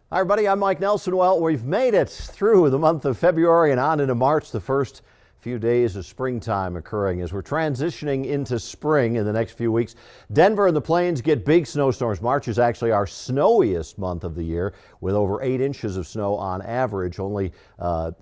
Hi everybody, I'm Mike Nelson. Well, we've made it through the month of February and on into March, the first few days of springtime occurring as we're transitioning into spring in the next few weeks. Denver and the Plains get big snowstorms. March is actually our snowiest month of the year with over 8 inches of snow on average. Only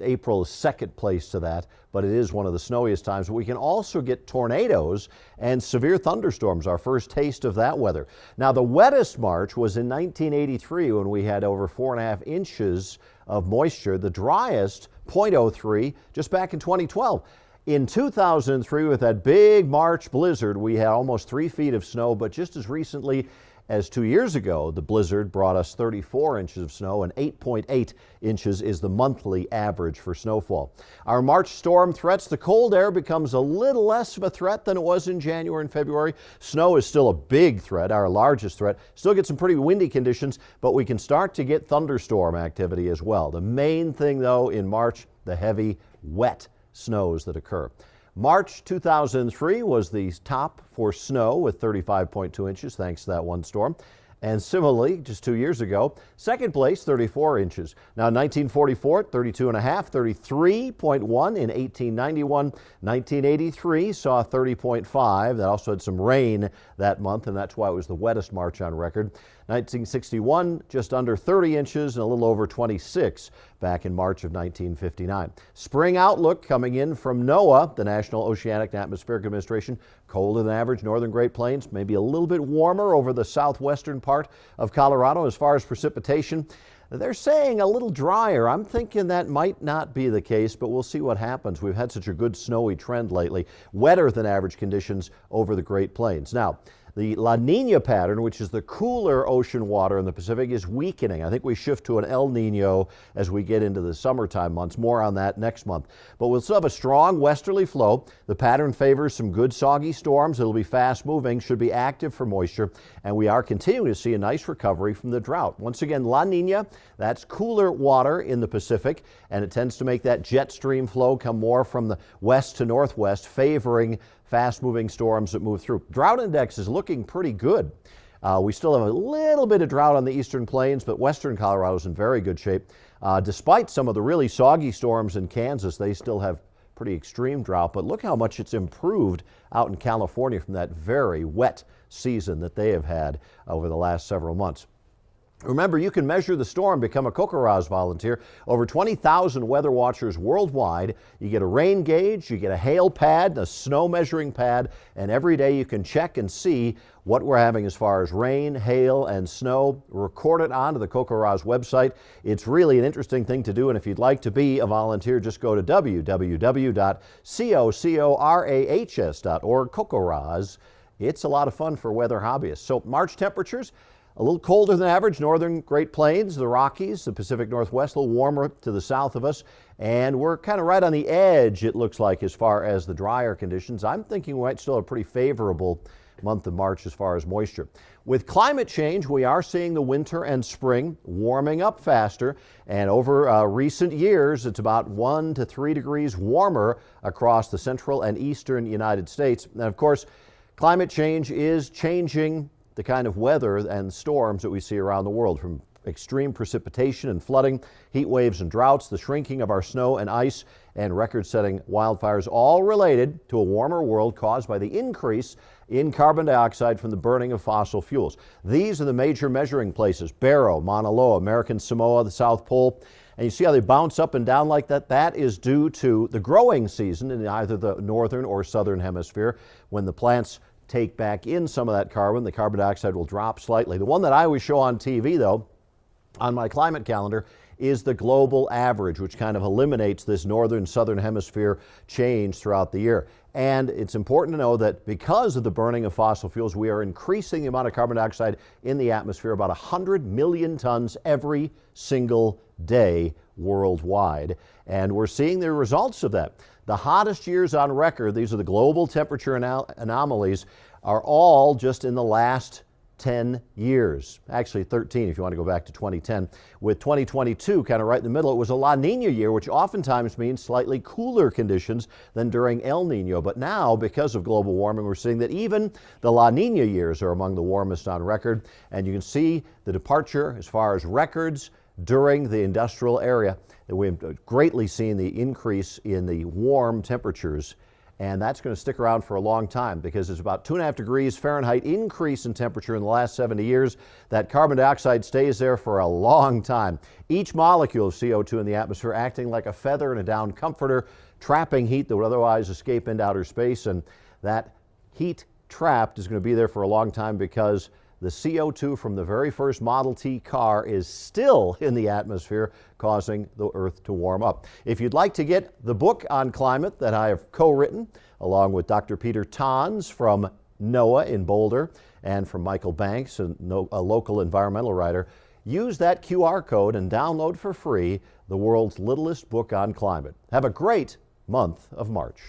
April is second place to that, but it is one of the snowiest times. But we can also get tornadoes and severe thunderstorms, our first taste of that weather. Now, the wettest March was in 1983 when we had over 4.5 inches of moisture. The driest, 0.03, just back in 2012. In 2003, with that big March blizzard, we had almost 3 feet of snow, but just as recently as 2 years ago, the blizzard brought us 34 inches of snow, and 8.8 inches is the monthly average for snowfall. Our March storm threats, the cold air becomes a little less of a threat than it was in January and February. Snow is still a big threat, our largest threat. Still get some pretty windy conditions, but we can start to get thunderstorm activity as well. The main thing, though, in March, the heavy, wet snows that occur. March 2003 was the top for snow with 35.2 inches, thanks to that one storm. And similarly, just 2 years ago, second place, 34 inches. Now, 1944, 32.5, 33.1 in 1891. 1983 saw 30.5. That also had some rain that month, and that's why it was the wettest March on record. 1961, just under 30 inches and a little over 26 back in March of 1959. Spring outlook coming in from NOAA, the National Oceanic and Atmospheric Administration. Colder than average northern Great Plains, maybe a little bit warmer over the southwestern part of Colorado. As far as precipitation, they're saying a little drier. I'm thinking that might not be the case, but we'll see what happens. We've had such a good snowy trend lately. Wetter than average conditions over the Great Plains. Now, the La Nina pattern, which is the cooler ocean water in the Pacific, is weakening. I think we shift to an El Nino as we get into the summertime months. More on that next month. But we'll still have a strong westerly flow. The pattern favors some good soggy storms. It'll be fast moving, should be active for moisture, and we are continuing to see a nice recovery from the drought. Once again, La Nina, that's cooler water in the Pacific, and it tends to make that jet stream flow come more from the west to northwest, favoring fast-moving storms that move through. Drought index is looking pretty good. We still have a little bit of drought on the eastern plains, but western Colorado is in very good shape. Despite some of the really soggy storms in Kansas, they still have pretty extreme drought, but look how much it's improved out in California from that very wet season that they have had over the last several months. Remember, you can measure the storm, become a CoCoRaHS volunteer. Over 20,000 weather watchers worldwide. You get a rain gauge, you get a hail pad, a snow measuring pad, and every day you can check and see what we're having as far as rain, hail, and snow. Record it onto the CoCoRaHS website. It's really an interesting thing to do, and if you'd like to be a volunteer, just go to www.cocorahs.org, CoCoRaHS. It's a lot of fun for weather hobbyists. So March temperatures, a little colder than average, northern Great Plains, the Rockies, the Pacific Northwest, a little warmer to the south of us. And we're kind of right on the edge, it looks like, as far as the drier conditions. I'm thinking we might still have a pretty favorable month of March as far as moisture. With climate change, we are seeing the winter and spring warming up faster. And over recent years, it's about 1 to 3 degrees warmer across the central and eastern United States. And of course, climate change is changing the kind of weather and storms that we see around the world, from extreme precipitation and flooding, heat waves and droughts, the shrinking of our snow and ice, and record-setting wildfires, all related to a warmer world caused by the increase in carbon dioxide from the burning of fossil fuels. These are the major measuring places: Barrow, Mauna Loa, American Samoa, the South Pole. And you see how they bounce up and down like that? That is due to the growing season in either the northern or southern hemisphere. When the plants take back in some of that carbon, the carbon dioxide will drop slightly. The one that I always show on TV, though, on my climate calendar, is the global average, which kind of eliminates this northern southern hemisphere change throughout the year. And it's important to know that because of the burning of fossil fuels, we are increasing the amount of carbon dioxide in the atmosphere about 100 million tons every single day worldwide. And we're seeing the results of that. The hottest years on record, these are the global temperature anomalies, are all just in the last 10 years. Actually 13 if you want to go back to 2010. With 2022 kind of right in the middle, it was a La Nina year, which oftentimes means slightly cooler conditions than during El Nino. But now, because of global warming, we're seeing that even the La Nina years are among the warmest on record. And you can see the departure as far as records during the industrial area. We've greatly seen the increase in the warm temperatures, and that's going to stick around for a long time because it's about 2.5 degrees Fahrenheit increase in temperature in the last 70 years. That carbon dioxide stays there for a long time. Each molecule of CO2 in the atmosphere acting like a feather in a down comforter, trapping heat that would otherwise escape into outer space, and that heat trapped is going to be there for a long time because the CO2 from the very first Model T car is still in the atmosphere, causing the Earth to warm up. If you'd like to get the book on climate that I have co-written, along with Dr. Peter Tons from NOAA in Boulder and from Michael Banks, a local environmental writer, use that QR code and download for free the world's littlest book on climate. Have a great month of March.